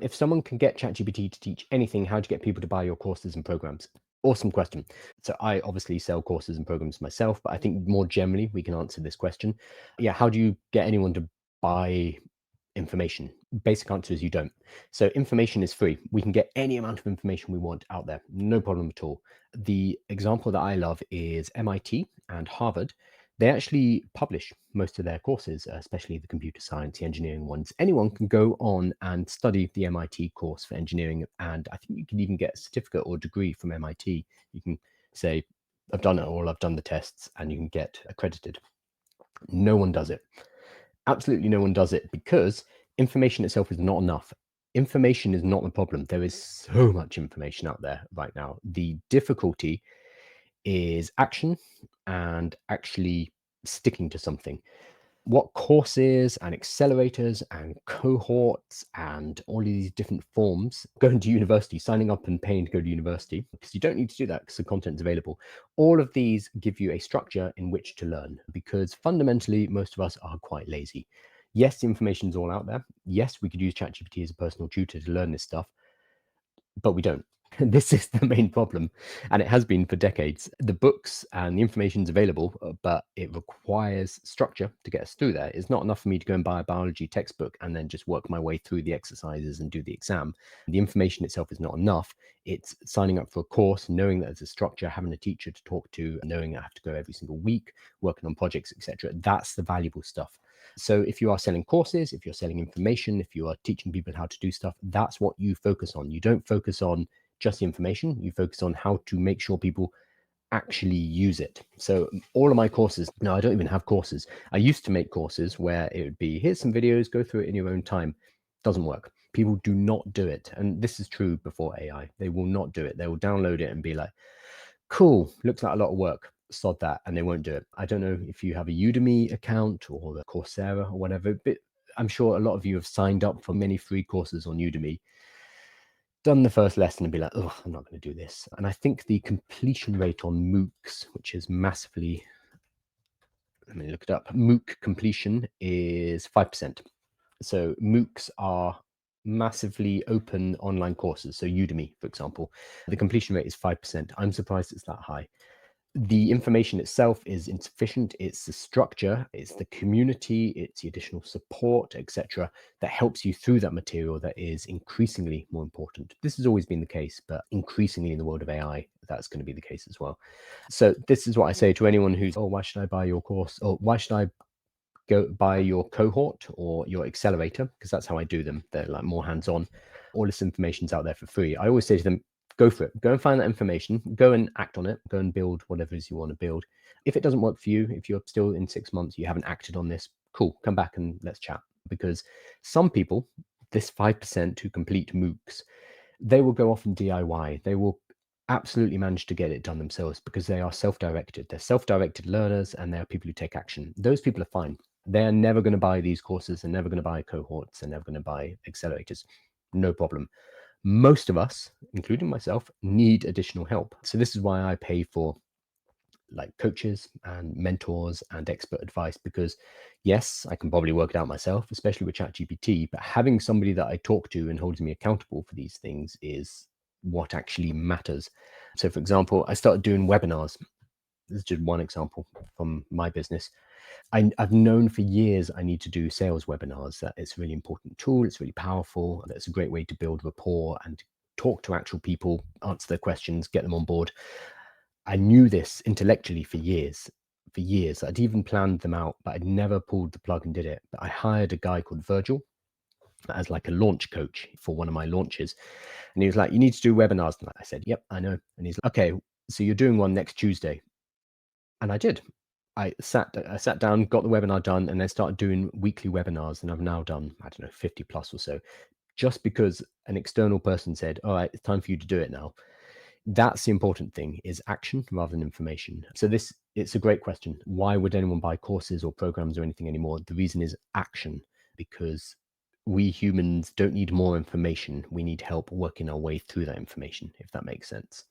If someone can get ChatGPT to teach anything, how do you get people to buy your courses and programs? Awesome question. So I obviously sell courses and programs myself, but I think more generally we can answer this question. Yeah, how do you get anyone to buy information? Basic answer is you don't. So information is free. We can get any amount of information we want out there, no problem at all. The example that I love is MIT and Harvard. They actually publish most of their courses, especially the computer science, the engineering ones. Anyone can go on and study the MIT course for engineering, and I think you can even get a certificate or degree from MIT. You can say, I've done it all, I've done the tests, and you can get accredited. No one does it. Absolutely no one does it because information itself is not enough. Information is not the problem. There is so much information out there right now. The difficulty is action and actually sticking to something. What courses and accelerators and cohorts and all of these different forms, going to university, signing up and paying to go to university, because you don't need to do that because the content's available. All of these give you a structure in which to learn because fundamentally, most of us are quite lazy. Yes, the information's all out there. Yes, we could use ChatGPT as a personal tutor to learn this stuff, but we don't. This is the main problem, and it has been for decades. The books and the information's available, but it requires structure to get us through there. It's not enough for me to go and buy a biology textbook and then just work my way through the exercises and do the exam. The information itself is not enough. It's signing up for a course, knowing that there's a structure, having a teacher to talk to, knowing I have to go every single week, working on projects, etc. That's the valuable stuff. So if you are selling courses, if you're selling information, if you are teaching people how to do stuff, that's what you focus on. You don't focus on just the information, you focus on how to make sure people actually use it. So all of my courses, no, I don't even have courses. I used to make courses where it would be, here's some videos, go through it in your own time. Doesn't work. People do not do it. And this is true before AI. They will not do it. They will download it and be like, cool, looks like a lot of work. Sod that, and they won't do it. I don't know if you have a Udemy account or the Coursera or whatever, but I'm sure a lot of you have signed up for many free courses on Udemy, done the first lesson and be like, oh, I'm not going to do this. And I think the completion rate on MOOCs, which is massively, let me look it up, MOOC completion is 5%. So MOOCs are massively open online courses. So Udemy, for example, the completion rate is 5%. I'm surprised it's that high. The information itself is insufficient. It's the structure, it's the community, it's the additional support, etc., that helps you through that material that is increasingly more important. This has always been the case, but increasingly in the world of AI, that's going to be the case as well. So this is what I say to anyone who's, oh, why should I buy your course? Or why should I go buy your cohort or your accelerator? Because that's how I do them. They're like more hands-on. All this information's out there for free. I always say to them, go for it. Go and find that information. Go and act on it. Go and build whatever it is you want to build. If it doesn't work for you, if you're still in 6 months, you haven't acted on this, cool, come back and let's chat. Because some people, this 5% who complete MOOCs, they will go off and DIY. They will absolutely manage to get it done themselves because they are self-directed. They're self-directed learners and they are people who take action. Those people are fine. They're never going to buy these courses. They're never going to buy cohorts. They're never going to buy accelerators. No problem. Most of us, including myself, need additional help. So this is why I pay for like coaches and mentors and expert advice because yes, I can probably work it out myself, especially with ChatGPT, but having somebody that I talk to and holds me accountable for these things is what actually matters. So for example, I started doing webinars. This is just one example from my business. I've known for years I need to do sales webinars, that it's a really important tool, it's really powerful, and it's a great way to build rapport and talk to actual people, answer their questions, get them on board. I knew this intellectually for years. For years, I'd even planned them out, but I'd never pulled the plug and did it. But I hired a guy called Virgil as like a launch coach for one of my launches. And he was like, you need to do webinars. And I said, yep, I know. And he's like, okay, so you're doing one next Tuesday. And I did. I sat down, got the webinar done, and then started doing weekly webinars. And I've now done, I don't know, 50 plus or so, just because an external person said, all right, it's time for you to do it now. That's the important thing, is action rather than information. So it's a great question. Why would anyone buy courses or programs or anything anymore? The reason is action, because we humans don't need more information. We need help working our way through that information, if that makes sense.